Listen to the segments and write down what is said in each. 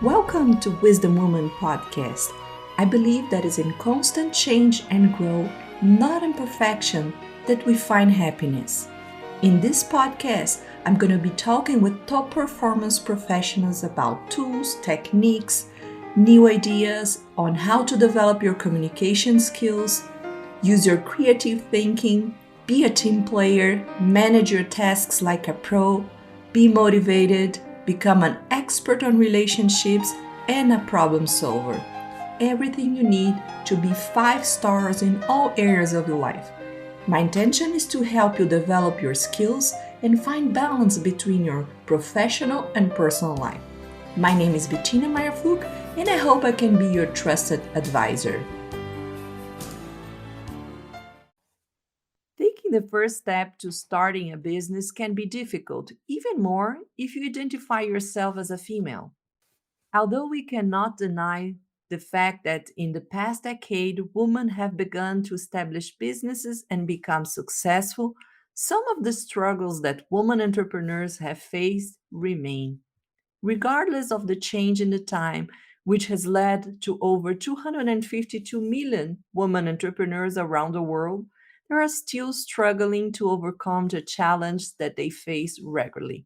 Welcome to Wisdom Woman podcast. I believe that is in constant change and growth, not in perfection, that we find happiness. In this podcast, I'm going to be talking with top performance professionals about tools, techniques, new ideas on how to develop your communication skills, use your creative thinking, be a team player, manage your tasks like a pro, be motivated, become an expert on relationships, and a problem solver. Everything you need to be 5 stars in all areas of your life. My intention is to help you develop your skills and find balance between your professional and personal life. My name is Bettina Meyer-Flug, and I hope I can be your trusted advisor. Taking the first step to starting a business can be difficult, even more if you identify yourself as a female. Although we cannot deny the fact that in the past decade, women have begun to establish businesses and become successful, some of the struggles that women entrepreneurs have faced remain. Regardless of the change in the time, which has led to over 252 million women entrepreneurs around the world, they are still struggling to overcome the challenge that they face regularly.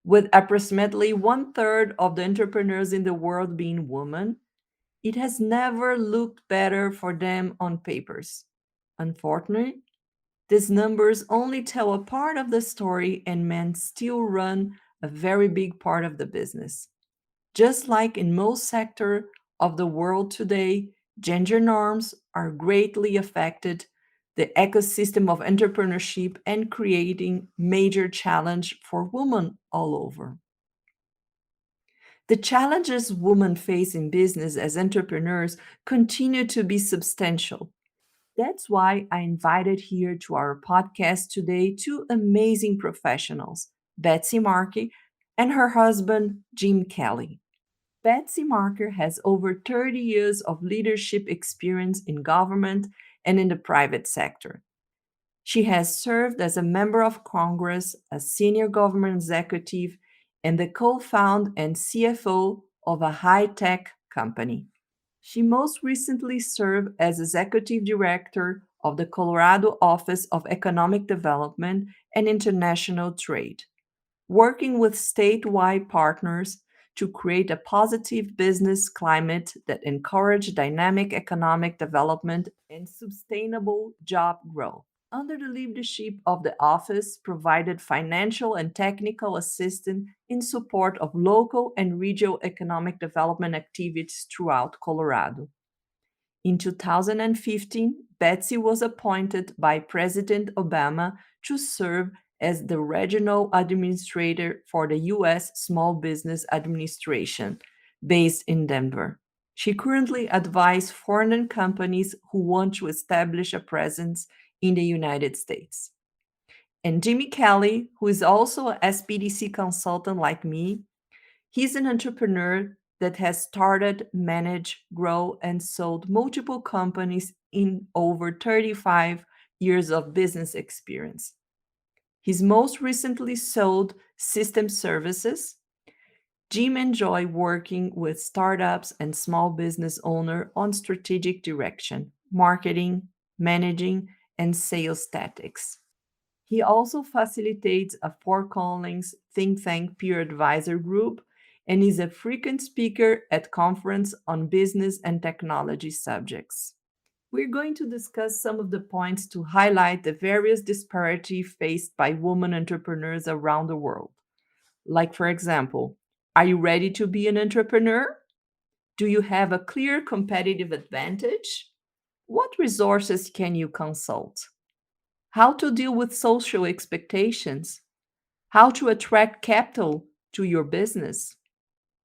With approximately one third of the entrepreneurs in the world being women, it has never looked better for them on papers. Unfortunately, these numbers only tell a part of the story, and men still run a very big part of the business. Just like in most sectors of the world today, gender norms are greatly affected the ecosystem of entrepreneurship and creating major challenge for women all over. The challenges women face in business as entrepreneurs continue to be substantial. That's why I invited here to our podcast today two amazing professionals, Betsy Markey and her husband, Jim Kelly. Betsy Marker has over 30 years of leadership experience in government and in the private sector. She has served as a member of Congress, a senior government executive, and the co founder and CFO of a high tech company. She most recently served as executive director of the Colorado Office of Economic Development and International Trade, working with statewide partners to create a positive business climate that encourage dynamic economic development and sustainable job growth. Under the leadership of the office, provided financial and technical assistance in support of local and regional economic development activities throughout Colorado. In 2015, Betsy was appointed by President Obama to serve as the regional administrator for the U.S. Small Business Administration, based in Denver. She currently advises foreign companies who want to establish a presence in the United States. And Jimmy Kelly, who is also a SPDC consultant like me, he's an entrepreneur that has started, managed, grown, and sold multiple companies in over 35 years of business experience. He's most recently sold system services. Jim enjoy working with startups and small business owner on strategic direction, marketing, managing, and sales tactics. He also facilitates a Fort Collins think tank peer advisor group and is a frequent speaker at conference on business and technology subjects. We're going to discuss some of the points to highlight the various disparities faced by women entrepreneurs around the world. Like, for example, are you ready to be an entrepreneur? Do you have a clear competitive advantage? What resources can you consult? How to deal with social expectations? How to attract capital to your business?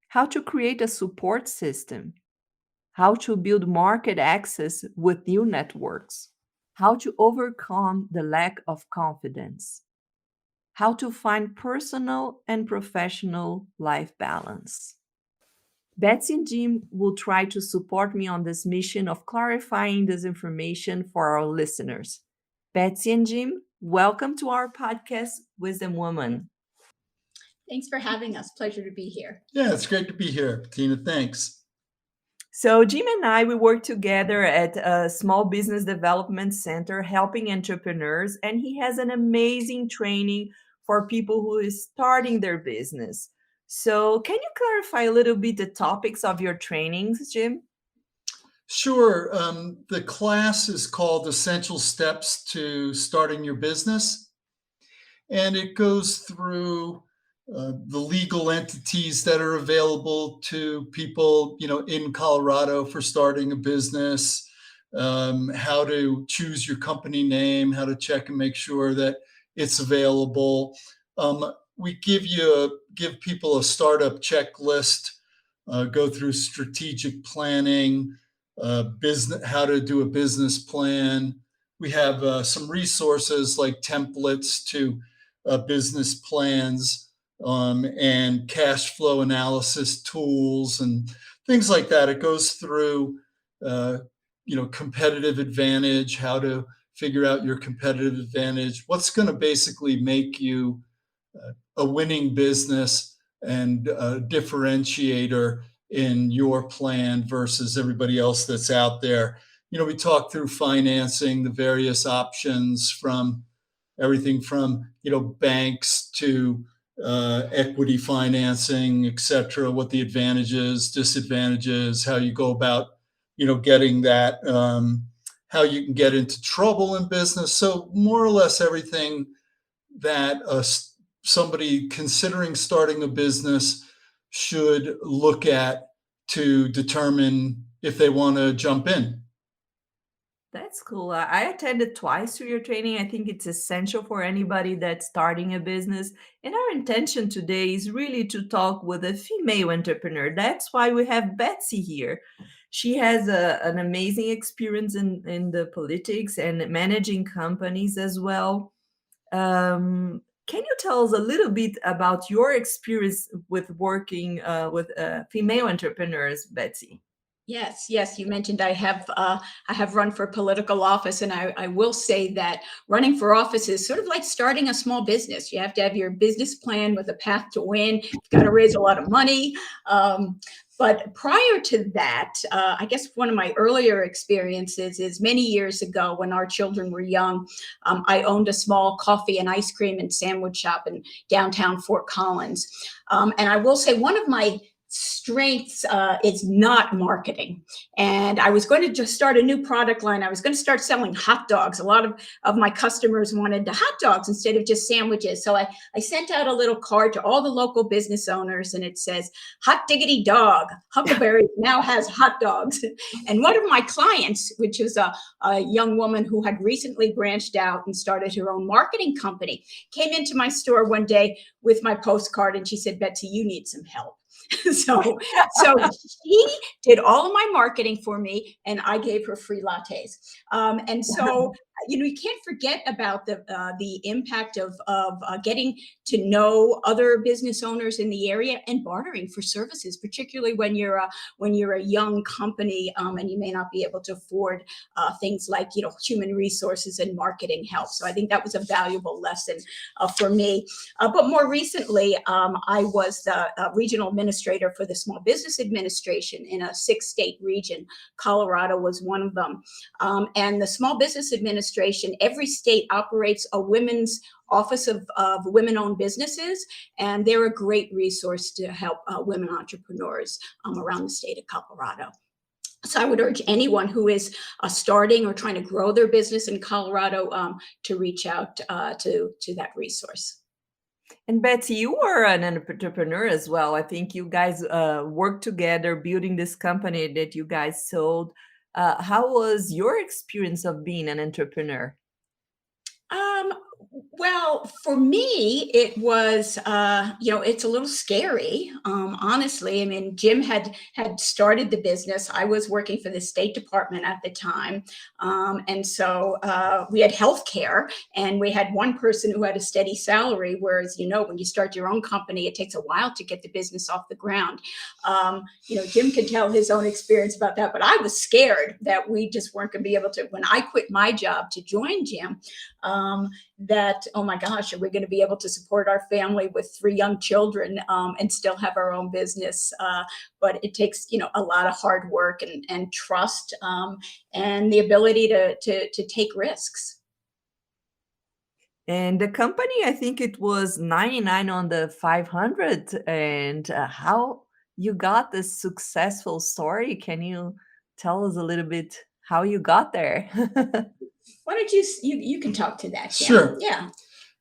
How to create a support system? How to build market access with new networks? How to overcome the lack of confidence? How to find personal and professional life balance? Betsy and Jim will try to support me on this mission of clarifying this information for our listeners. Betsy and Jim, welcome to our podcast, Wisdom Woman. Thanks for having us. Pleasure to be here. Yeah, it's great to be here, Tina. Thanks. So Jim and I, we work together at a small business development center helping entrepreneurs, and he has an amazing training for people who is starting their business. So can you clarify a little bit the topics of your trainings, Jim? Sure. The class is called Essential Steps to Starting Your Business, and it goes through the legal entities that are available to people, in Colorado for starting a business, how to choose your company name, how to check and make sure that it's available. We give people a startup checklist, go through strategic planning, business, how to do a business plan. We have some resources like templates to business plans, and cash flow analysis tools and things like that. It goes through, uh, competitive advantage, how to figure out your competitive advantage, what's going to basically make you a winning business and a differentiator in your plan versus everybody else that's out there. We talk through financing, the various options from everything from banks to equity financing, et cetera, what the advantages, disadvantages, how you go about getting that, how you can get into trouble in business. So more or less everything that somebody considering starting a business should look at to determine if they want to jump in. That's cool. I attended twice to your training. I think it's essential for anybody that's starting a business. And our intention today is really to talk with a female entrepreneur. That's why we have Betsy here. She has an amazing experience in the politics and managing companies as well. Can you tell us a little bit about your experience with working with female entrepreneurs, Betsy? Yes, yes. You mentioned I have run for political office, and I will say that running for office is sort of like starting a small business. You have to have your business plan with a path to win. You've got to raise a lot of money. But prior to that, I guess one of my earlier experiences is many years ago when our children were young. I owned a small coffee and ice cream and sandwich shop in downtown Fort Collins. And I will say one of my strengths is not marketing. And I was going to just start a new product line. I was going to start selling hot dogs. A lot of my customers wanted the hot dogs instead of just sandwiches. So I sent out a little card to all the local business owners, and it says, "Hot diggity dog, Huckleberry now has hot dogs." And one of my clients, which was a young woman who had recently branched out and started her own marketing company, came into my store one day with my postcard, and she said, "Betsy, you need some help." So she did all of my marketing for me, and I gave her free lattes. And so you can't forget about the impact of getting to know other business owners in the area and bartering for services, particularly when you're a young company, and you may not be able to afford things like human resources and marketing help. So I think that was a valuable lesson for me. But more recently, I was the regional administrator for the Small Business Administration in a 6-state region. Colorado was one of them. And the Small Business Administration, every state operates a women's office of women-owned businesses, and they're a great resource to help women entrepreneurs around the state of Colorado. So I would urge anyone who is starting or trying to grow their business in Colorado to reach out to that resource. And Betsy, you were an entrepreneur as well. I think you guys worked together building this company that you guys sold. How was your experience of being an entrepreneur? Um, well, for me, it was, it's a little scary, honestly. I mean, Jim had started the business. I was working for the State Department at the time, and so we had health care, and we had one person who had a steady salary. Whereas, when you start your own company, it takes a while to get the business off the ground. Jim could tell his own experience about that, but I was scared that we just weren't going to be able to. When I quit my job to join Jim, that that, oh my gosh, are we going to be able to support our family with three young children, and still have our own business? But it takes, a lot of hard work and trust, and the ability to take risks. And the company, I think it was 99 on the 500. And how you got this successful story? Can you tell us a little bit how you got there? Why don't you can talk to that, Kim? Sure. Yeah.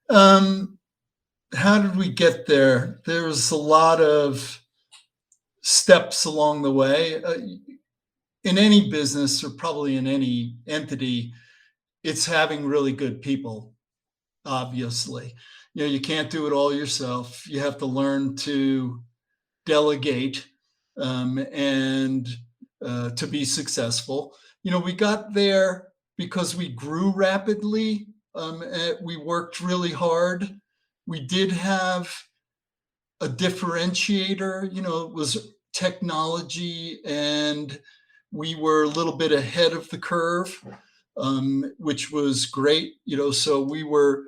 Um, how did we get there? There was a lot of steps along the way. In any business, or probably in any entity, it's having really good people, obviously. You can't do it all yourself. You have to learn to delegate, and to be successful. We got there because we grew rapidly. We worked really hard. We did have a differentiator, it was technology, and we were a little bit ahead of the curve, which was great. So we were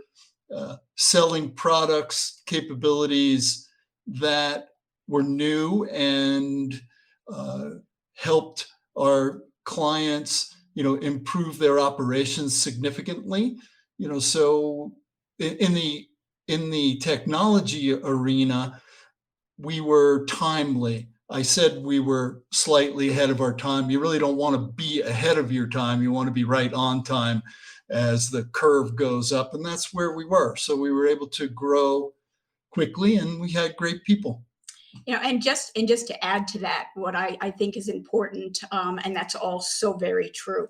selling products, capabilities that were new and uh, helped our clients, improve their operations significantly. So in the technology arena, we were timely. I said we were slightly ahead of our time. You really don't want to be ahead of your time. You want to be right on time as the curve goes up. And that's where we were. So we were able to grow quickly, and we had great people. And just to add to that, what I think is important, and that's all so very true.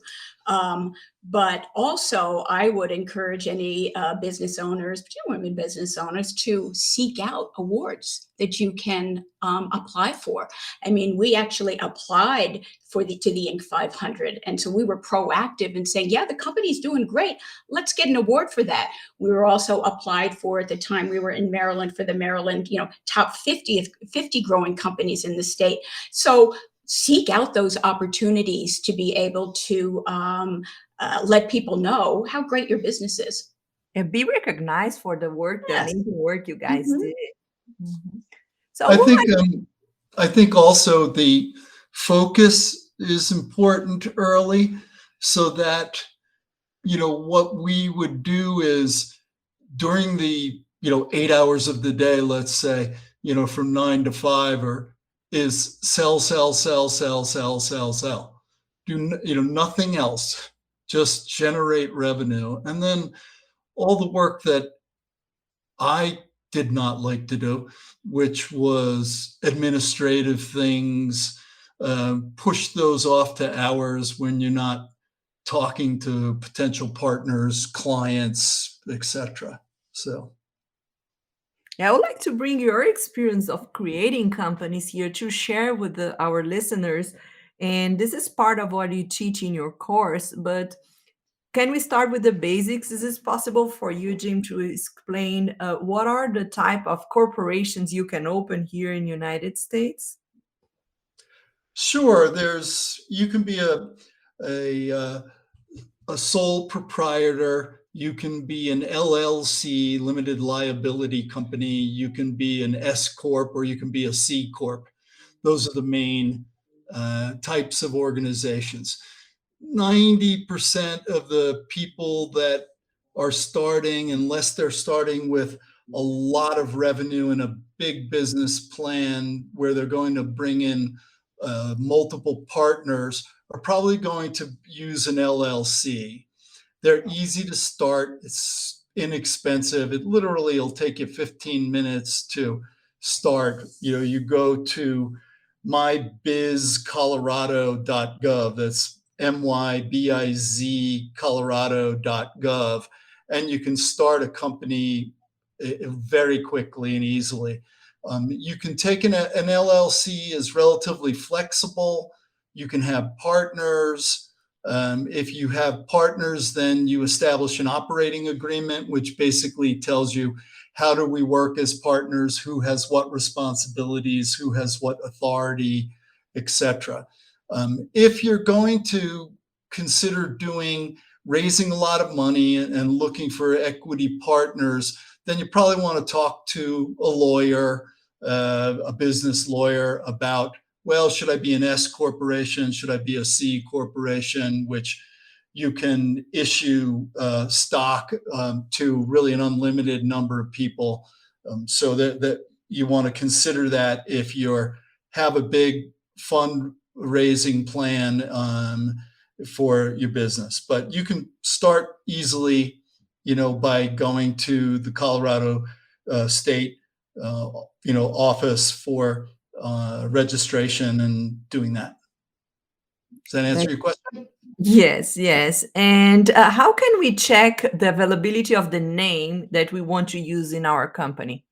But also, I would encourage any business owners, particularly women business owners, to seek out awards that you can apply for. I mean, we actually applied to the Inc. 500, and so we were proactive in saying, "Yeah, the company's doing great. Let's get an award for that." We were also applied for, at the time we were in Maryland, for the Maryland, top 50 growing companies in the state. So seek out those opportunities to be able to let people know how great your business is. And be recognized for the work, the Yes. amazing work you guys Mhm. did. Mhm. So I I would think like I think also the focus is important early, so that what we would do is, during the 8 hours of the day, let's say, from 9 to 5, or is sell, sell, sell, sell, sell, sell, sell. Do nothing else. Just generate revenue, and then all the work that I did not like to do, which was administrative things, push those off to hours when you're not talking to potential partners, clients, etc. So, Yeah, I would like to bring your experience of creating companies here to share with our listeners. And this is part of what you teach in your course. But can we start with the basics? Is it possible for you, Jim, to explain what are the type of corporations you can open here in United States? sure, you can be a uh, a sole proprietor. You can be an LLC, limited liability company. You can be an S corp, or you can be a C corp. Those are the main types of organizations. 90% of the people that are starting, unless they're starting with a lot of revenue and a big business plan where they're going to bring in multiple partners, are probably going to use an LLC. They're easy to start. It's inexpensive. It literally will take you 15 minutes to start. You go to mybizcolorado.gov. That's MYBIZ Colorado.gov. And you can start a company very quickly and easily. You can take an LLC, is relatively flexible. You can have partners. If you have partners, then you establish an operating agreement, which basically tells you, how do we work as partners, who has what responsibilities, who has what authority, etc. If you're going to consider doing raising a lot of money and looking for equity partners, then you probably want to talk to a lawyer, a business lawyer about, well, should I be an S corporation? Should I be a C corporation, which you can issue stock to really an unlimited number of people. So that you want to consider that if you have a big fundraising plan for your business. But you can start easily, by going to the Colorado State, office for registration and doing that. Does that answer your question? Yes, yes. And how can we check the availability of the name that we want to use in our company?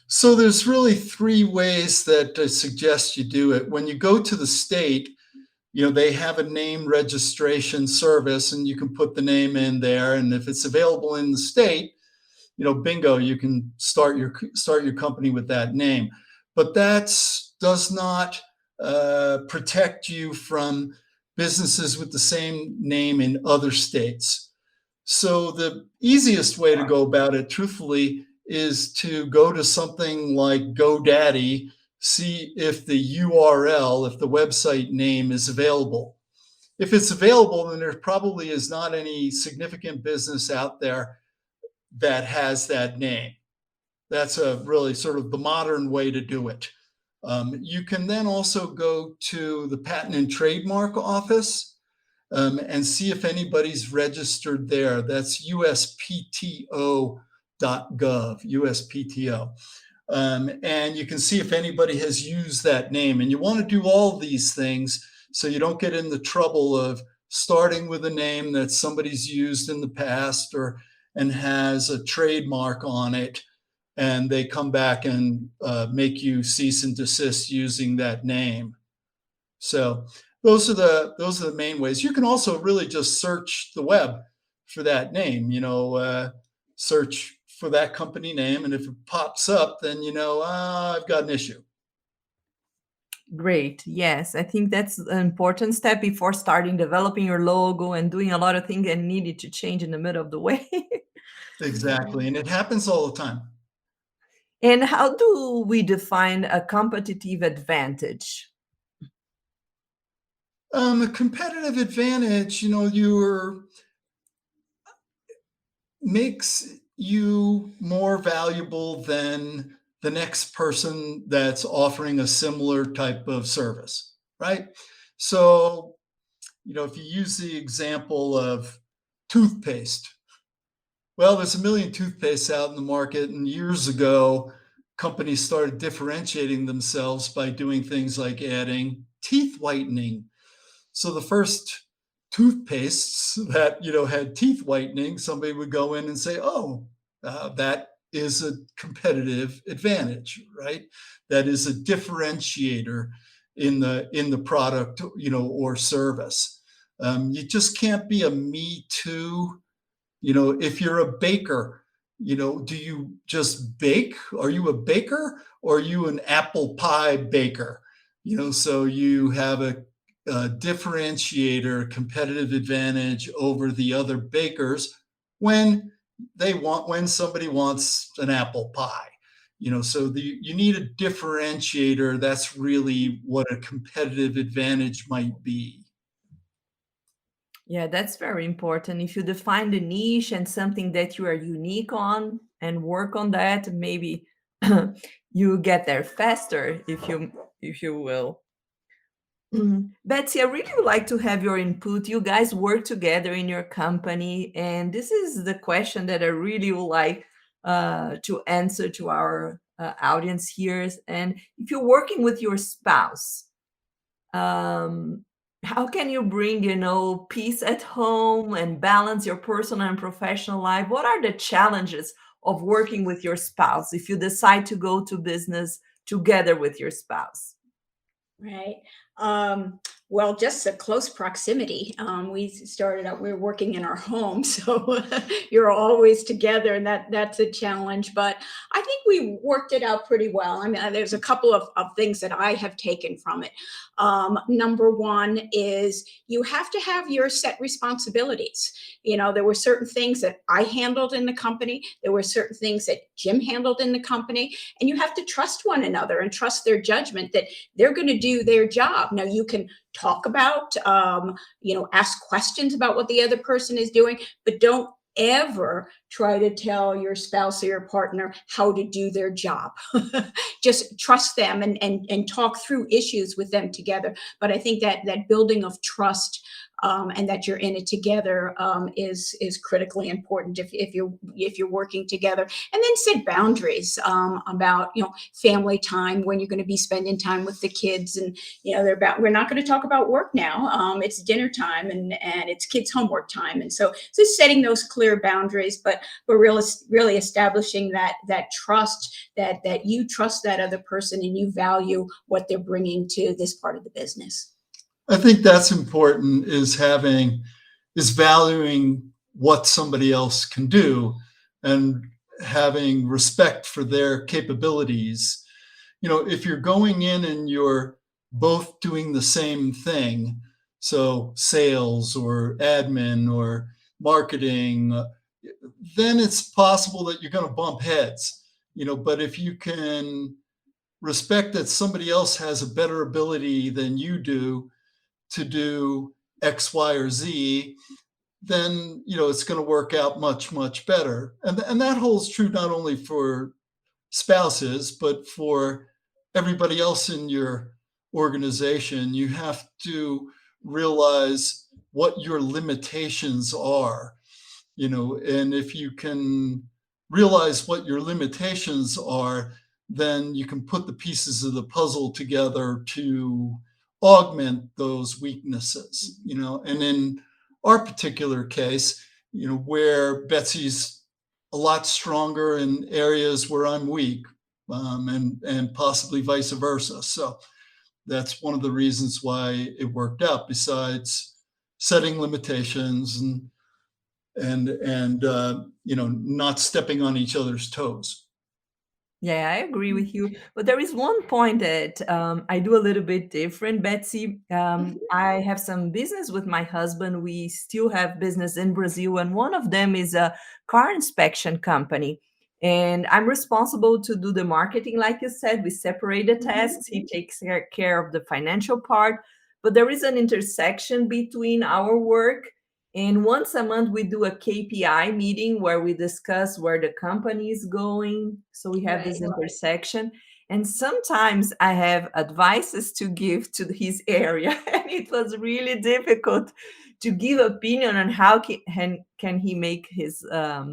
So there's really three ways that I suggest you do it. When you go to the state, they have a name registration service, and you can put the name in there. And if it's available in the state, bingo, you can start your company with that name. But that does not protect you from businesses with the same name in other states. So the easiest way to go about it, truthfully, is to go to something like GoDaddy, see if the URL, if the website name is available. If it's available, then there probably is not any significant business out there that has that name. That's a really sort of the modern way to do it. You can then also go to the Patent and Trademark Office and see if anybody's registered there. That's uspto.gov, USPTO. And you can see if anybody has used that name. And you want to do all these things so you don't get in the trouble of starting with a name that somebody's used in the past and has a trademark on it, and they come back and make you cease and desist using that name. So those are the main ways. You can also really just search the web for that name. Search for that company name, and if it pops up, then I've got an issue. Great. Yes, I think that's an important step before starting developing your logo and doing a lot of things and needed to change in the middle of the way. Exactly, and it happens all the time. And how do we define a competitive advantage? A competitive advantage, makes you more valuable than the next person that's offering a similar type of service, right? So, if you use the example of toothpaste, well, there's a million toothpastes out in the market, and years ago, companies started differentiating themselves by doing things like adding teeth whitening. So the first toothpastes that had teeth whitening, somebody would go in and say, "Oh, that is a competitive advantage, right? That is a differentiator in the product, or service." You just can't be a me too. If you're a baker, do you just bake? Are you a baker, or are you an apple pie baker? So you have a differentiator, competitive advantage over the other bakers when when somebody wants an apple pie. So you need a differentiator. That's really what a competitive advantage might be. Yeah, that's very important. If you define the niche and something that you are unique on and work on that, maybe you get there faster, if you will. Betsy, I really would like to have your input. You guys work together in your company, and this is the question that I really would like to answer to our audience here. And if you're working with your spouse, um, how can you bring, peace at home and balance your personal and professional life? What are the challenges of working with your spouse if you decide to go to business together with your spouse? Right. Um, Well, just a close proximity. We started out, we were working in our home, so you're always together, and that's a challenge. But I think we worked it out pretty well. I mean, there's a couple of things that I have taken from it. Number one is you have to have your set responsibilities. There were certain things that I handled in the company, there were certain things that Jim handled in the company, and you have to trust one another and trust their judgment that they're going to do their job. Now, you can talk about, ask questions about what the other person is doing, but don't ever try to tell your spouse or your partner how to do their job. Just trust them and talk through issues with them together. But I think that building of trust, and that you're in it together, is critically important if you're working together. And then set boundaries, about family time, when you're going to be spending time with the kids, and we're not going to talk about work now. It's dinner time, and it's kids homework time, and so setting those clear boundaries, but really establishing that trust, that you trust that other person and you value what they're bringing to this part of the business. I think that's important, is valuing what somebody else can do and having respect for their capabilities. If you're going in and you're both doing the same thing, so sales or admin or marketing, then it's possible that you're going to bump heads. But if you can respect that somebody else has a better ability than you do to do X, Y, or Z, then it's going to work out much, much better. And that holds true not only for spouses, but for everybody else in your organization. You have to realize what your limitations are, and if you can realize what your limitations are, then you can put the pieces of the puzzle together to augment those weaknesses. And in our particular case, where Betsy's a lot stronger in areas where I'm weak, and possibly vice versa. So that's one of the reasons why it worked out, besides setting limitations and not stepping on each other's toes. Yeah, I agree with you. But there is one point that I do a little bit different, Betsy. Mhm. I have some business with my husband. We still have business in Brazil, and one of them is a car inspection company. And I'm responsible to do the marketing, like you said. We separate the Mhm. tasks. He takes care of the financial part. But there is an intersection between our work, and once a month, we do a KPI meeting where we discuss where the company is going. So we have this Right. intersection. And sometimes I have advices to give to his area. And it was really difficult to give opinion on how can he make his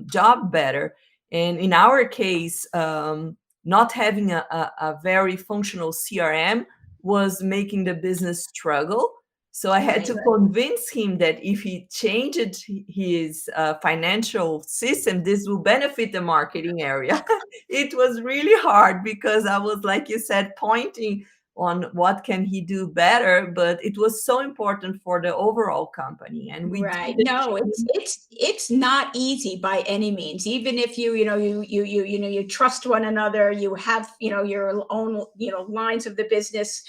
job better. And in our case, not having a very functional CRM was making the business struggle, so I had Right. to convince him that if he changed his financial system, this will benefit the marketing area. It was really hard because I was, like you said, pointing on what can he do better, but it was so important for the overall company, and we did Right. the No, it's change. it's it's not easy by any means. Even if you trust one another, you have your own lines of the business.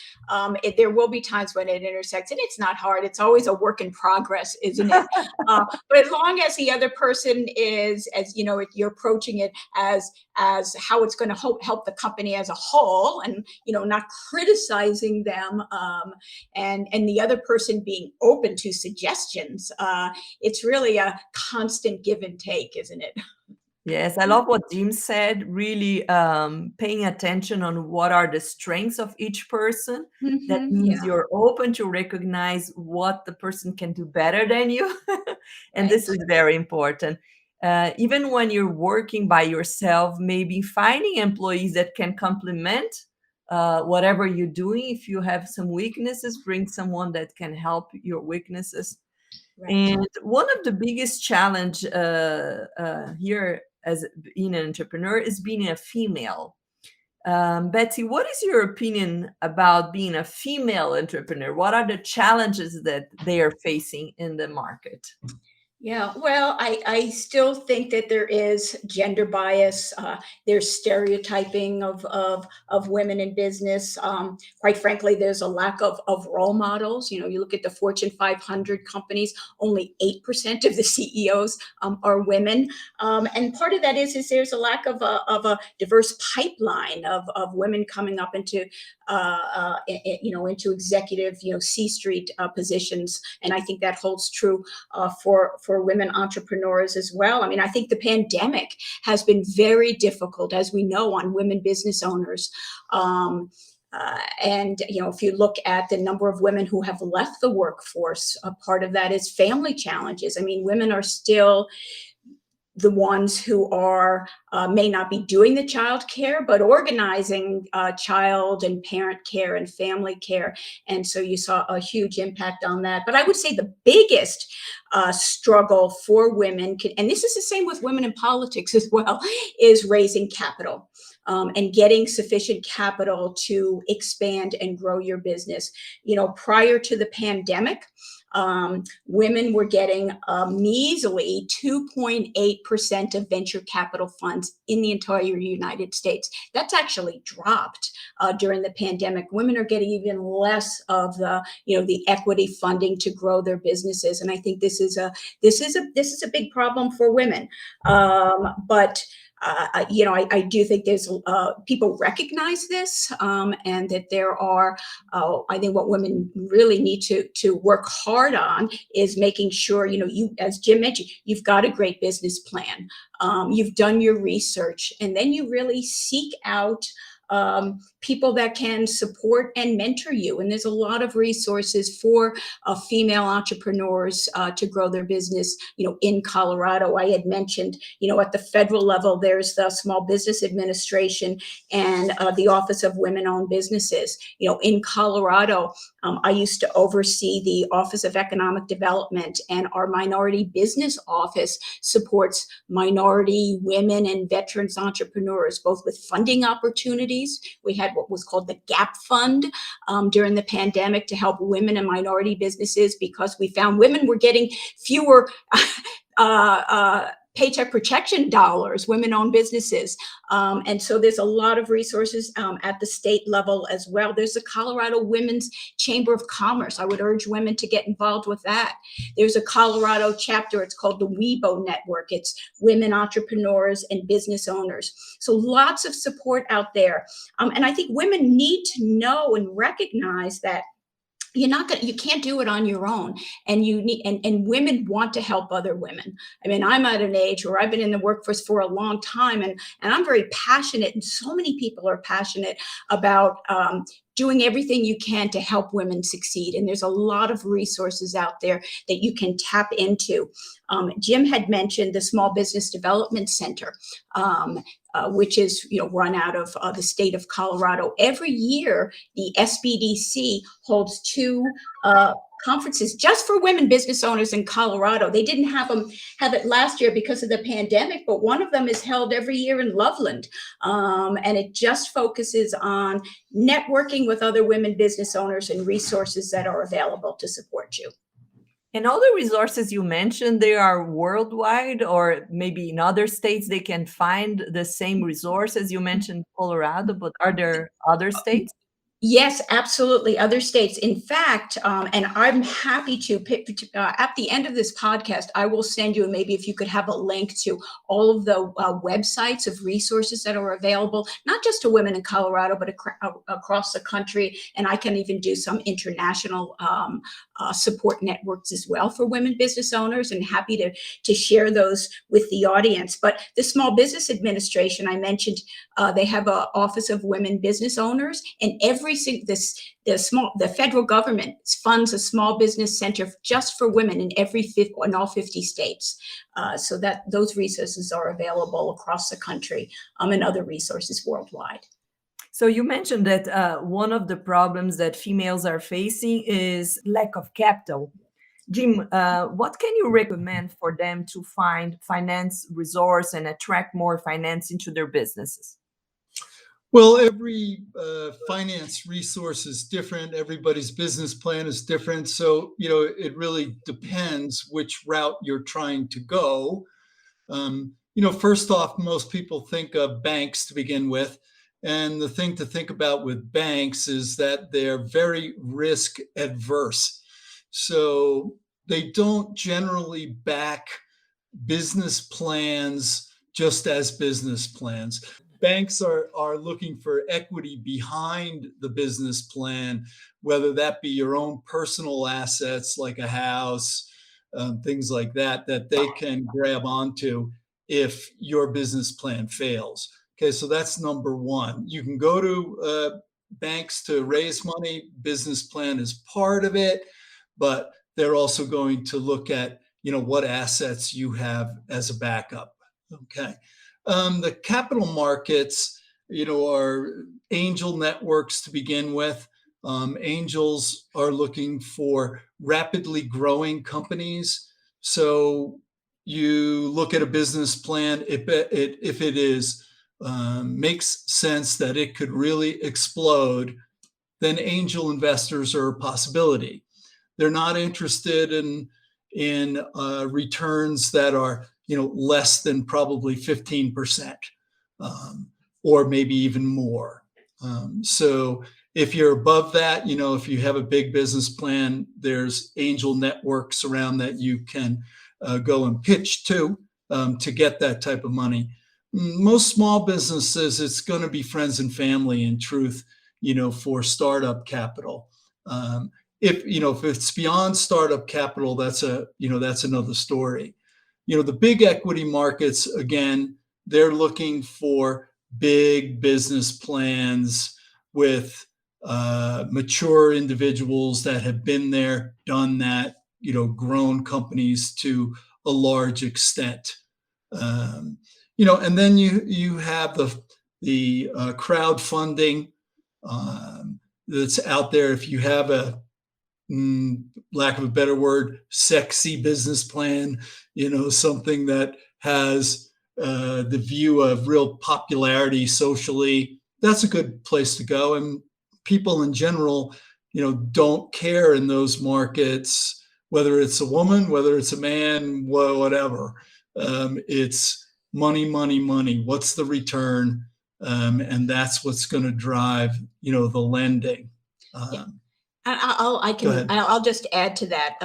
There will be times when it intersects, and it's not hard. It's always a work in progress, isn't it? But as long as the other person is, as you're approaching it as how it's going to help the company as a whole, and not criticizing them, and the other person being open to suggestions. It's really a constant give and take, isn't it? Yes, I love what Jim said, really paying attention on what are the strengths of each person. That means Yeah. you're open to recognize what the person can do better than you. And this Right. is very important. Even when you're working by yourself, maybe finding employees that can complement whatever you're doing. If you have some weaknesses, bring someone that can help your weaknesses. Right. And one of the biggest challenge here as being an entrepreneur is being a female. Betsy, what is your opinion about being a female entrepreneur? What are the challenges that they are facing in the market? Yeah, well, I still think that there is gender bias. There's stereotyping of women in business. Quite frankly, there's a lack of role models. You know, you look at the Fortune 500 companies, only 8% of the CEOs are women, and part of that is there's a lack of a diverse pipeline of women coming up into into executive C-suite positions, and I think that holds true for women entrepreneurs as well. I mean, I think the pandemic has been very difficult, as we know, on women business owners. And if you look at the number of women who have left the workforce, a part of that is family challenges. I mean, women are still the ones who are may not be doing the child care, but organizing child and parent care and family care. And so you saw a huge impact on that. But I would say the biggest struggle for women, and this is the same with women in politics as well, is raising capital. And getting sufficient capital to expand and grow your business. You know, prior to the pandemic, women were getting a measly 2.8% of venture capital funds in the entire United States. That's actually dropped during the pandemic. Women are getting even less of the equity funding to grow their businesses, and I think this is a big problem for women. But I do think there's people recognize this, and that there are. I think what women really need to work hard on is making sure you, as Jim mentioned, you've got a great business plan, you've done your research, and then you really seek out people that can support and mentor you. And there's a lot of resources for female entrepreneurs to grow their business. In Colorado, I had mentioned, at the federal level, there's the Small Business Administration and the Office of Women-Owned Businesses. In Colorado, I used to oversee the Office of Economic Development, and our Minority Business Office supports minority, women, and veterans entrepreneurs, both with funding opportunities. We had what was called the GAP Fund during the pandemic to help women and minority businesses, because we found women were getting fewer paycheck protection dollars, women-owned businesses. And so there's a lot of resources at the state level as well. There's the Colorado Women's Chamber of Commerce. I would urge women to get involved with that. There's a Colorado chapter. It's called the WeBo Network. It's women entrepreneurs and business owners. So lots of support out there. And I think women need to know and recognize that you can't do it on your own, and you need, and women want to help other women. I mean, I'm at an age where I've been in the workforce for a long time, and I'm very passionate, and so many people are passionate about doing everything you can to help women succeed. And there's a lot of resources out there that you can tap into. Jim had mentioned the Small Business Development Center, which is run out of the state of Colorado. Every year, the SBDC holds two conferences just for women business owners in Colorado. They didn't have it last year because of the pandemic, but one of them is held every year in Loveland, and it just focuses on networking with other women business owners and resources that are available to support you. And all the resources you mentioned, they are worldwide, or maybe in other states they can find the same resources. You mentioned Colorado, but are there other states? Yes, absolutely. Other states. In fact, and I'm happy to pick at the end of this podcast, I will send you, maybe if you could have a link to all of the websites of resources that are available, not just to women in Colorado, but across the country. And I can even do some international support networks as well for women business owners, and happy to share those with the audience. But the Small Business Administration, I mentioned, they have an Office of Women Business Owners, and the federal government funds a small business center just for women in all 50 states. So that those resources are available across the country, and other resources worldwide. So you mentioned that one of the problems that females are facing is lack of capital. Jim, what can you recommend for them to find finance resource and attract more finance into their businesses? Well, every finance resource is different. Everybody's business plan is different. So, it really depends which route you're trying to go. First off, most people think of banks to begin with. And the thing to think about with banks is that they're very risk adverse. So they don't generally back business plans just as business plans. Banks are looking for equity behind the business plan, whether that be your own personal assets like a house, things like that, that they can grab onto if your business plan fails. Okay, so that's number one. You can go to banks to raise money, business plan is part of it, but they're also going to look at what assets you have as a backup. Okay. The capital markets, are angel networks to begin with. Angels are looking for rapidly growing companies. So you look at a business plan, if it is makes sense that it could really explode, then angel investors are a possibility. They're not interested in returns that are less than probably 15%, or maybe even more. So if you're above that, if you have a big business plan, there's angel networks around that you can go and pitch to get that type of money. Most small businesses, it's going to be friends and family in truth, for startup capital. If it's beyond startup capital, that's another story. The big equity markets, again, they're looking for big business plans with mature individuals that have been there, done that, grown companies to a large extent. And then you have the crowdfunding that's out there. If you have a lack of a better word, sexy business plan, something that has the view of real popularity socially, that's a good place to go. And people in general, don't care in those markets, whether it's a woman, whether it's a man, whatever. It's money, money, money. What's the return? And that's what's going to drive, the lending. Yeah. I Go can ahead. I'll just add to that,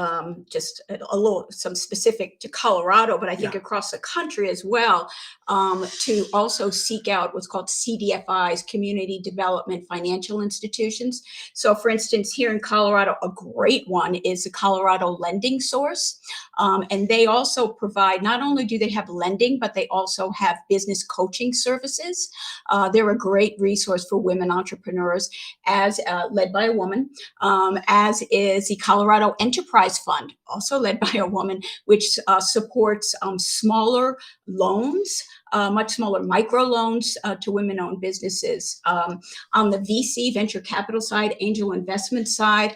just a little some specific to Colorado, but I think Yeah. across the country as well, to also seek out what's called CDFIs, Community Development Financial Institutions. So, for instance, here in Colorado, a great one is the Colorado Lending Source, and they also provide. Not only do they have lending, but they also have business coaching services. They're a great resource for women entrepreneurs, as led by a woman. As is the Colorado Enterprise Fund, also led by a woman, which supports smaller loans, much smaller microloans to women-owned businesses. On the VC, venture capital side, angel investment side,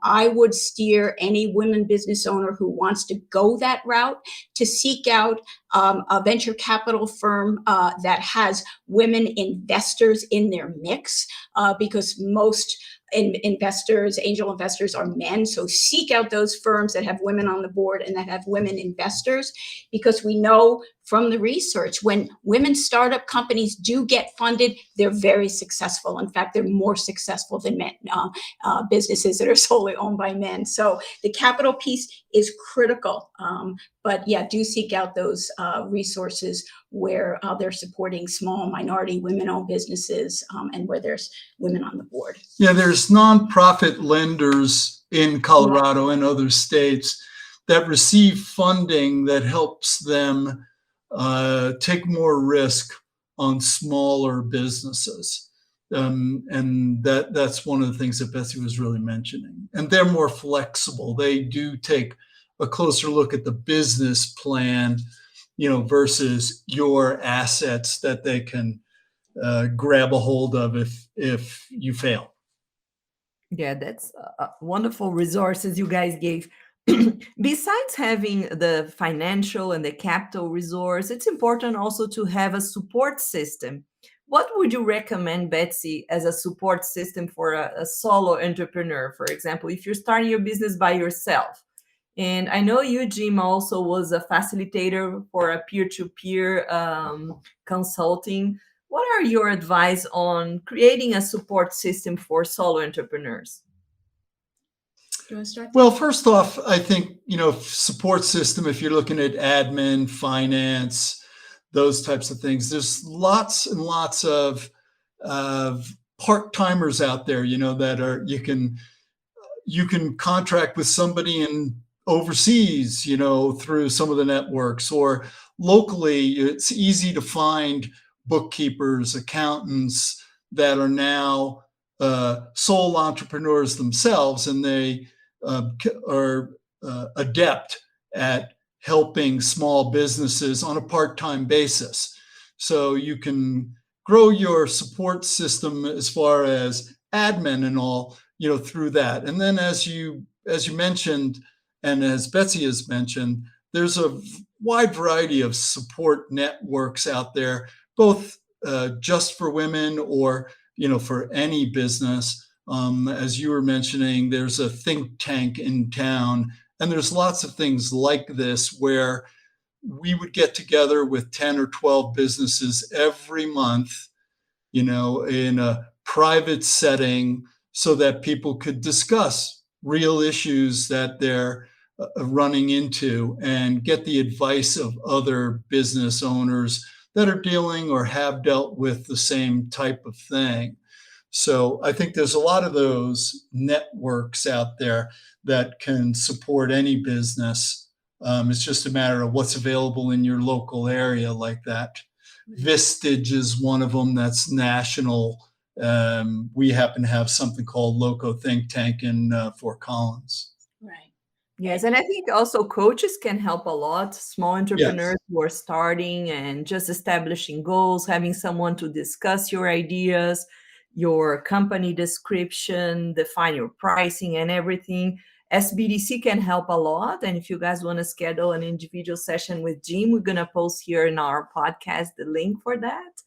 I would steer any women business owner who wants to go that route to seek out a venture capital firm that has women investors in their mix, because most investors, angel investors, are men. So seek out those firms that have women on the board and that have women investors, because we know from the research, when women startup companies do get funded, they're very successful. In fact, they're more successful than men, businesses that are solely owned by men. So the capital piece is critical. But yeah, do seek out those resources where they're supporting small minority women-owned businesses, and where there's women on the board. Yeah, there's nonprofit lenders in Colorado and other states that receive funding that helps them take more risk on smaller businesses. And that's one of the things that Betsy was really mentioning. And they're more flexible. They do take a closer look at the business plan, versus your assets that they can grab a hold of if you fail. Yeah, that's wonderful resources you guys gave. Besides having the financial and the capital resource, it's important also to have a support system What would you recommend, Betsy, as a support system for a solo entrepreneur? For example, if you're starting your business by yourself, and I know you, Jim, also was a facilitator for a peer-to-peer consulting. What are your advice on creating a support system for solo entrepreneurs? Do you want to start there? Well, first off, I think, support system, if you're looking at admin, finance, those types of things, there's lots and lots of part-timers out there, that are you can contract with somebody in overseas, through some of the networks, or locally. It's easy to find bookkeepers, accountants that are now sole entrepreneurs themselves, and they are adept at helping small businesses on a part-time basis. So you can grow your support system as far as admin and all, through that. And then as you mentioned, and as Betsy has mentioned, there's a wide variety of support networks out there, both just for women or for any business. As you were mentioning, there's a think tank in town, and there's lots of things like this where we would get together with 10 or 12 businesses every month, in a private setting, so that people could discuss real issues that they're running into, and get the advice of other business owners that are dealing or have dealt with the same type of thing. So I think there's a lot of those networks out there that can support any business. It's just a matter of what's available in your local area like that. Vistage is one of them that's national. We happen to have something called Loco Think Tank in Fort Collins. Right. Yes, and I think also coaches can help a lot. Small Yes. entrepreneurs who are starting and just establishing goals, having someone to discuss your ideas, your company description, define your pricing and everything. SBDC can help a lot. And if you guys want to schedule an individual session with Jim, we're going to post here in our podcast the link for that.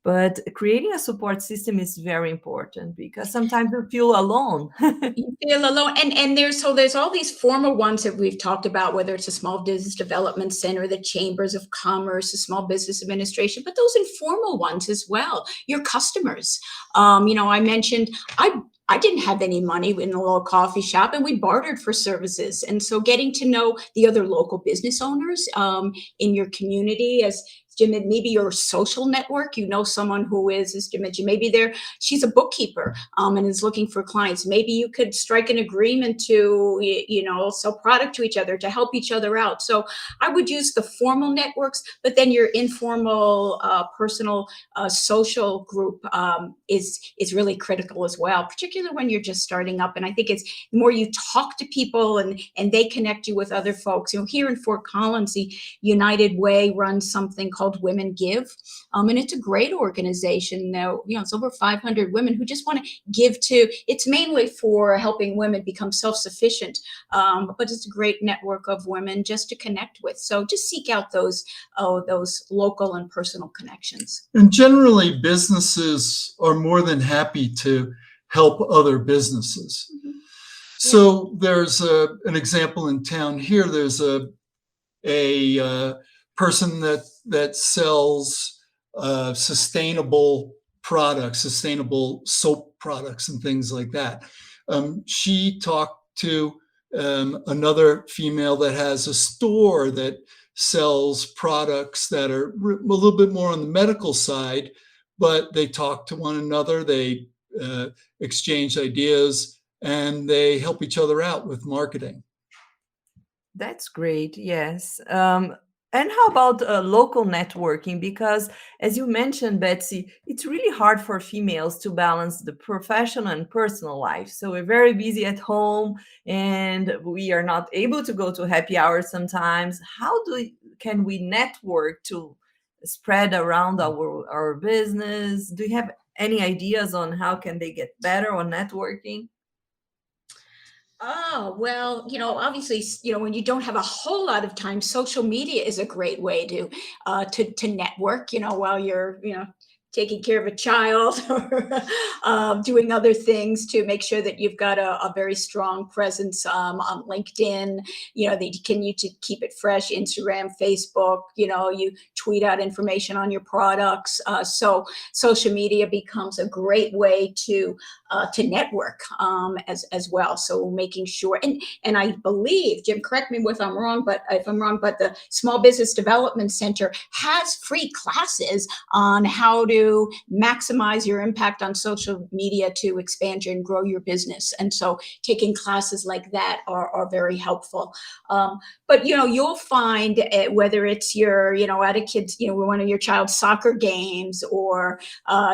But creating a support system is very important because sometimes you feel alone. You feel alone, and there's all these formal ones that we've talked about, whether it's a small business development center, the chambers of commerce, the small business administration, but those informal ones as well. Your customers. I mentioned I didn't have any money in the little coffee shop, and we bartered for services. And so, getting to know the other local business owners in your community, as Jim, maybe your social network, someone who is, as Jim mentioned, maybe she's a bookkeeper and is looking for clients. Maybe you could strike an agreement to, sell product to each other, to help each other out. So I would use the formal networks, but then your informal, personal, social group is really critical as well, particularly when you're just starting up. And I think it's the more you talk to people and they connect you with other folks. Here in Fort Collins, the United Way runs something called Women Give, and it's a great organization. Now, it's over 500 women who just want to give to. It's mainly for helping women become self-sufficient, but it's a great network of women just to connect with. So just seek out those local and personal connections. And generally, businesses are more than happy to help other businesses. Mhm. So there's an example in town here. There's a person that sells sustainable products, sustainable soap products, and things like that. She talked to another female that has a store that sells products that are a little bit more on the medical side, but they talk to one another, they exchange ideas, and they help each other out with marketing. That's great. Yes. And how about local networking? Because as you mentioned, Betsy, it's really hard for females to balance the professional and personal life. So we're very busy at home and we are not able to go to happy hours sometimes. Can we network to spread around our business? Do you have any ideas on how can they get better on networking? Oh, well, obviously, when you don't have a whole lot of time, social media is a great way to network, while you're, taking care of a child or doing other things to make sure that you've got a very strong presence on LinkedIn. They can you to keep it fresh, Instagram, Facebook. You tweet out information on your products. So social media becomes a great way to network as well. So making sure, and I believe, Jim, correct me if I'm wrong, but the Small Business Development Center has free classes on how to maximize your impact on social media to expand and grow your business. And so taking classes like that are very helpful. But you'll find whether it's at a kid's, one of your child's soccer games, or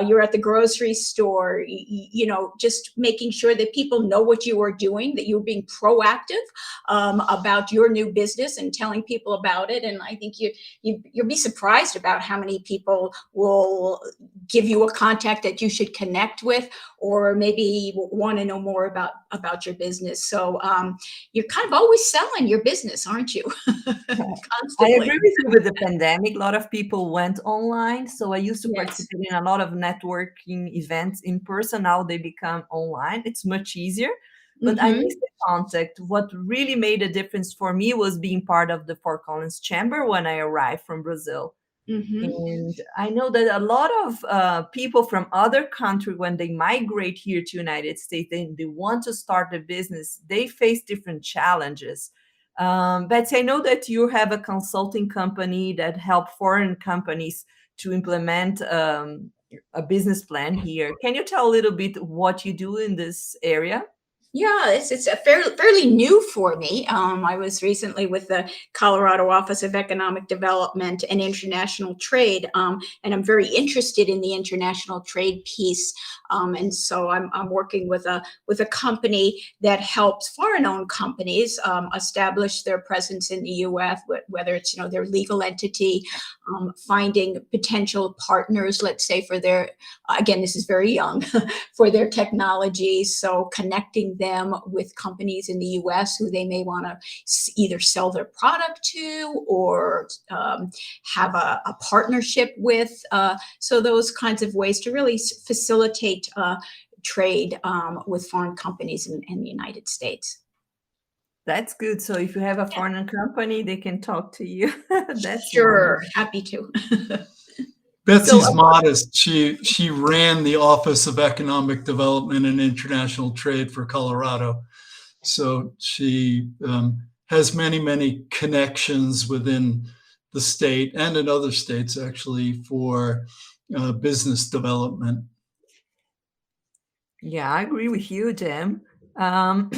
you're at the grocery store, just making sure that people know what you are doing, that you're being proactive about your new business and telling people about it. And I think you'll be surprised about how many people will give you a contact that you should connect with, or maybe want to know more about your business. So you're kind of always selling your business, aren't you? I Constantly. agree with you. With the pandemic, a lot of people went online. So I used to Yes. participate in a lot of networking events in person. Now they become online. It's much easier, but I miss Mm-hmm. the contact. What really made a difference for me was being part of the Fort Collins Chamber when I arrived from Brazil. Mm-hmm. And I know that a lot of people from other countries, when they migrate here to United States, they want to start a business, they face different challenges. Betsy, I know that you have a consulting company that help foreign companies to implement a business plan here. Can you tell a little bit what you do in this area? Yeah, it's a fairly new for me. I was recently with the Colorado Office of Economic Development and International Trade, and I'm very interested in the international trade piece. And so I'm working with a company that helps foreign-owned companies establish their presence in the U.S., whether it's their legal entity, finding potential partners, let's say for their, again, this is very young, for their technology. So connecting them with companies in the US who they may want to either sell their product to, or have a partnership with. So those kinds of ways to really facilitate trade with foreign companies in the United States. That's good. So if you have a Yeah. foreign company, they can talk to you. That's Sure, wonderful. happy to. So Betsy's modest. She ran the Office of Economic Development and International Trade for Colorado. So she has many connections within the state and in other states, actually, for business development. yeah, I agree with you, Jim. Um,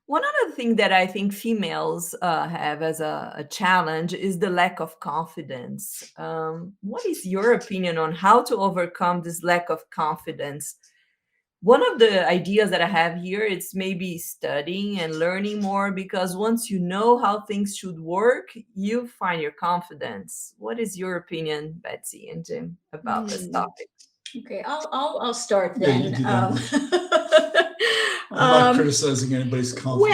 one other thing that I think females have as a challenge is the lack of confidence. What is your opinion on how to overcome this lack of confidence? One of the ideas that I have here is maybe studying and learning more, because once you know how things should work, you find your confidence. What is your opinion, Betsy and Jim, about this Hmm. topic? Okay, I'll start Yeah, you then. do that. I'm not Um, criticizing anybody's confidence.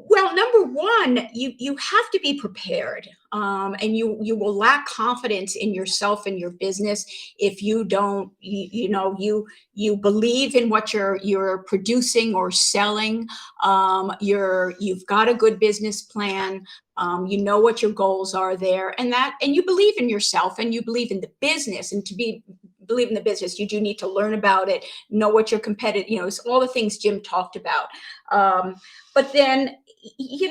well, number one, you have to be prepared, and you will lack confidence in yourself and your business if you don't you believe in what you're producing or selling. You've got a good business plan. You know what your goals are there, and you believe in yourself and you believe in the business. And to believe in the business, you do need to learn about it, know what your competitive, it's all the things Jim talked about. Um, but then,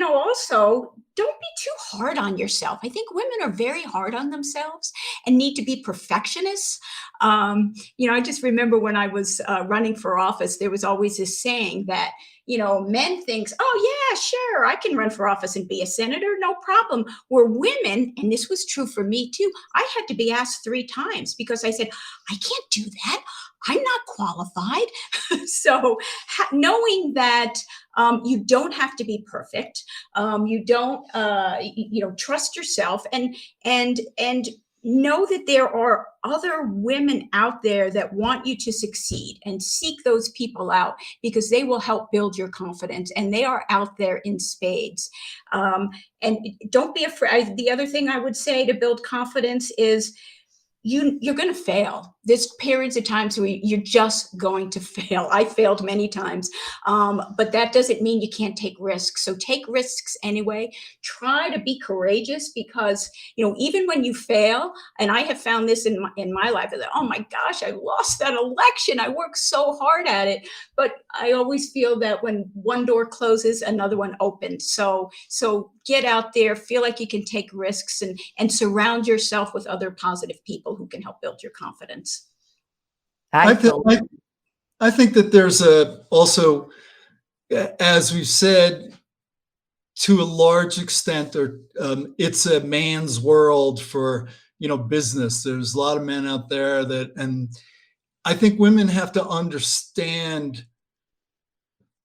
also don't be too hard on yourself. I think women are very hard on themselves and need to be perfectionists. I just remember when I was running for office, there was always this saying that, men thinks, oh yeah, sure, I can run for office and be a senator, no problem. Where women, and this was true for me too, I had to be asked 3 times because I said, I can't do that. I'm not qualified. So knowing that you don't have to be perfect, you don't, trust yourself, and know that there are other women out there that want you to succeed, and seek those people out because they will help build your confidence, and they are out there in spades. And don't be afraid. The other thing I would say to build confidence is you're going to fail. there's periods of times where you're just going to fail. I failed many times, but that doesn't mean you can't take risks. So take risks anyway. Try to be courageous because even when you fail, and I have found this in my life that, oh my gosh, I lost that election. I worked so hard at it, but I always feel that when one door closes, another one opens. So get out there, feel like you can take risks, and surround yourself with other positive people who can help build your confidence. I I feel totally. I think that there's a also, as we've said, to a large extent, or it's a man's world for business. There's a lot of men out there and I think women have to understand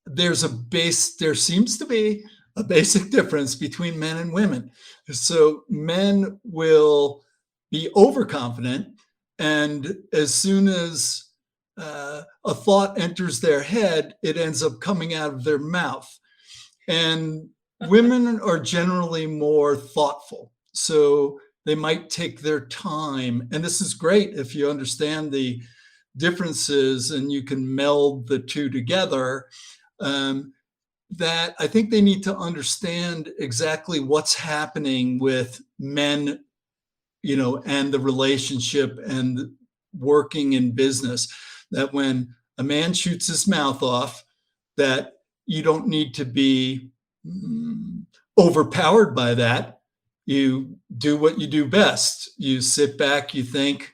there seems to be a basic difference between men and women. So men will be overconfident, and as soon as a thought enters their head, it ends up coming out of their mouth. And women are generally more thoughtful. So they might take their time. And this is great if you understand the differences and you can meld the two together. Um, that I think they need to understand exactly what's happening with men, and the relationship and working in business. That when a man shoots his mouth off, that you don't need to be mm, overpowered by that. You do what you do best. You sit back, you think,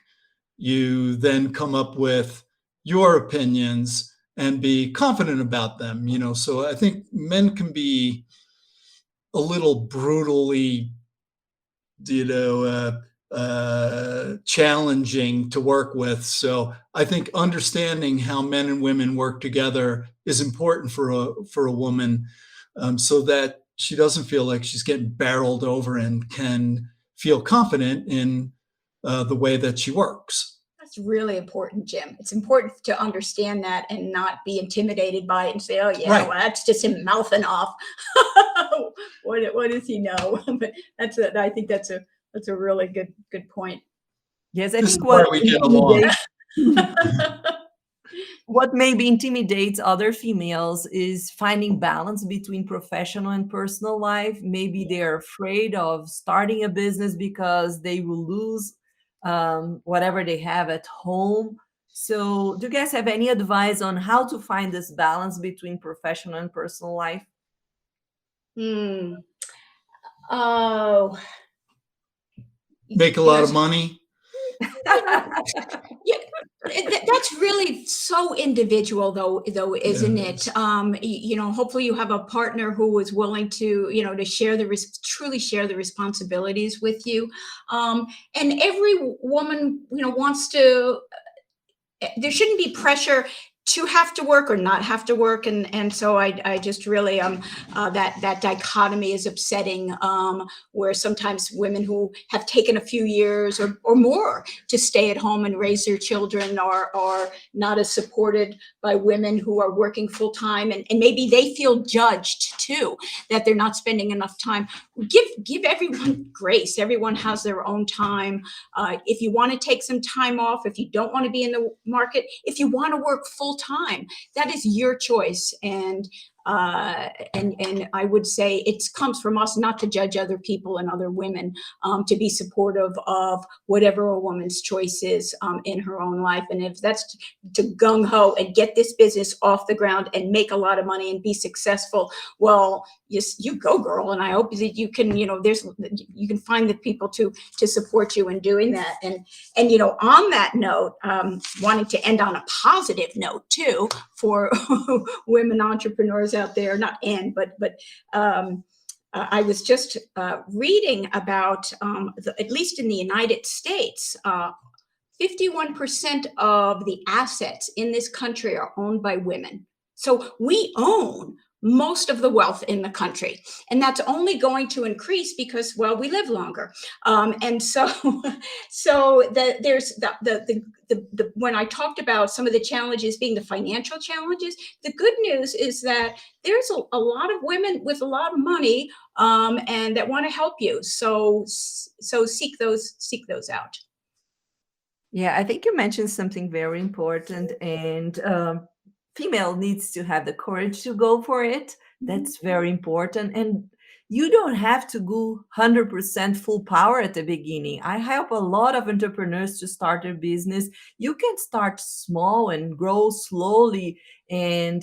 you then come up with your opinions and be confident about them. So I think men can be a little brutally, challenging to work with. So I think understanding how men and women work together is important for a woman, so that she doesn't feel like she's getting barreled over and can feel confident in the way that she works. That's really important, Jim. It's important to understand that and not be intimidated by it and say, "Oh yeah, Right. well that's just him mouthing off." What does he know? But I think that's a really good point. Yes, I This is think why what we get along. intimidates what maybe intimidates other females is finding balance between professional and personal life. Maybe they're afraid of starting a business because they will lose whatever they have at home. So, do you guys have any advice on how to find this balance between professional and personal life? Hmm. Oh, Make a lot of there's money. yeah, that's really so individual though, isn't it? Yes. Hopefully you have a partner who is willing to, to share truly share the responsibilities with you. And every woman, wants to there shouldn't be pressure to have to work or not have to work, and so I just really that dichotomy is upsetting, where sometimes women who have taken a few years or more to stay at home and raise their children are not as supported by women who are working full time, and maybe they feel judged too, that they're not spending enough time. Give everyone grace. Everyone has their own time. If you want to take some time off, if you don't want to be in the market, if you want to work full time, that is your choice. And I would say it comes from us not to judge other people and other women, to be supportive of whatever a woman's choice is, in her own life. And if that's to gung ho and get this business off the ground and make a lot of money and be successful, well, yes, you go, girl. And I hope that you can, you can find the people to support you in doing that. And on that note, wanting to end on a positive note too for women entrepreneurs out there, not end, but I was just reading about, at least in the United States, 51% of the assets in this country are owned by women. So we own most of the wealth in the country, and that's only going to increase because, well, we live longer. And so, there's when I talked about some of the challenges being the financial challenges, the good news is that there's a lot of women with a lot of money, and that want to help you. So seek those out. Yeah, I think you mentioned something very important, and female needs to have the courage to go for it. That's very important, and you don't have to go 100% full power at the beginning. I help a lot of entrepreneurs to start their business. You can start small and grow slowly, and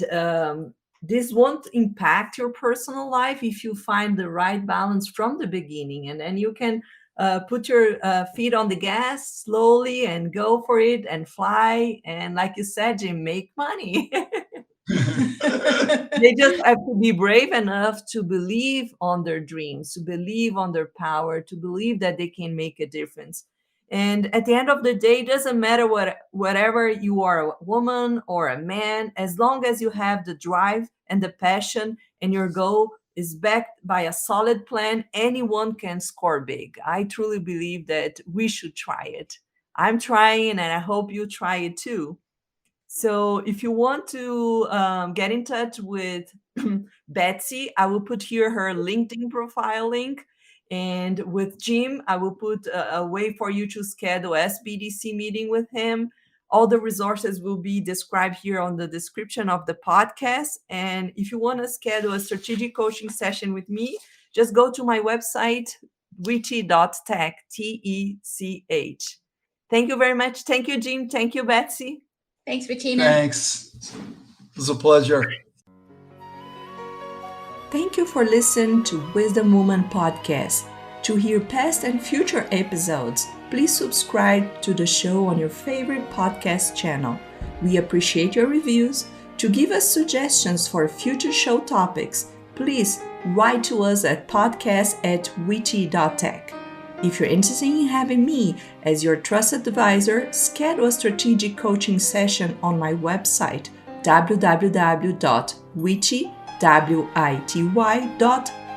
this won't impact your personal life if you find the right balance from the beginning, and then you can put your feet on the gas slowly and go for it and fly. And like you said, Jim, make money. They just have to be brave enough to believe on their dreams, to believe on their power, to believe that they can make a difference. And at the end of the day, it doesn't matter whatever you are, a woman or a man, as long as you have the drive and the passion and your goal is backed by a solid plan, anyone can score big. I truly believe that we should try it. I'm trying, and I hope you try it too. So if you want to get in touch with Betsy, I will put here her LinkedIn profile link. And with Jim, I will put a way for you to schedule SBDC meeting with him. All the resources will be described here on the description of the podcast. And if you want to schedule a strategic coaching session with me, just go to my website, witchy.tech, TECH. Thank you very much. Thank you, Jim. Thank you, Betsy. Thanks, Bettina. Thanks. It was a pleasure. Thank you for listening to Wisdom Woman Podcast. To hear past and future episodes, please subscribe to the show on your favorite podcast channel. We appreciate your reviews. To give us suggestions for future show topics, please write to us at podcast@witchy.tech. If you're interested in having me as your trusted advisor, schedule a strategic coaching session on my website, www.witchy.tech.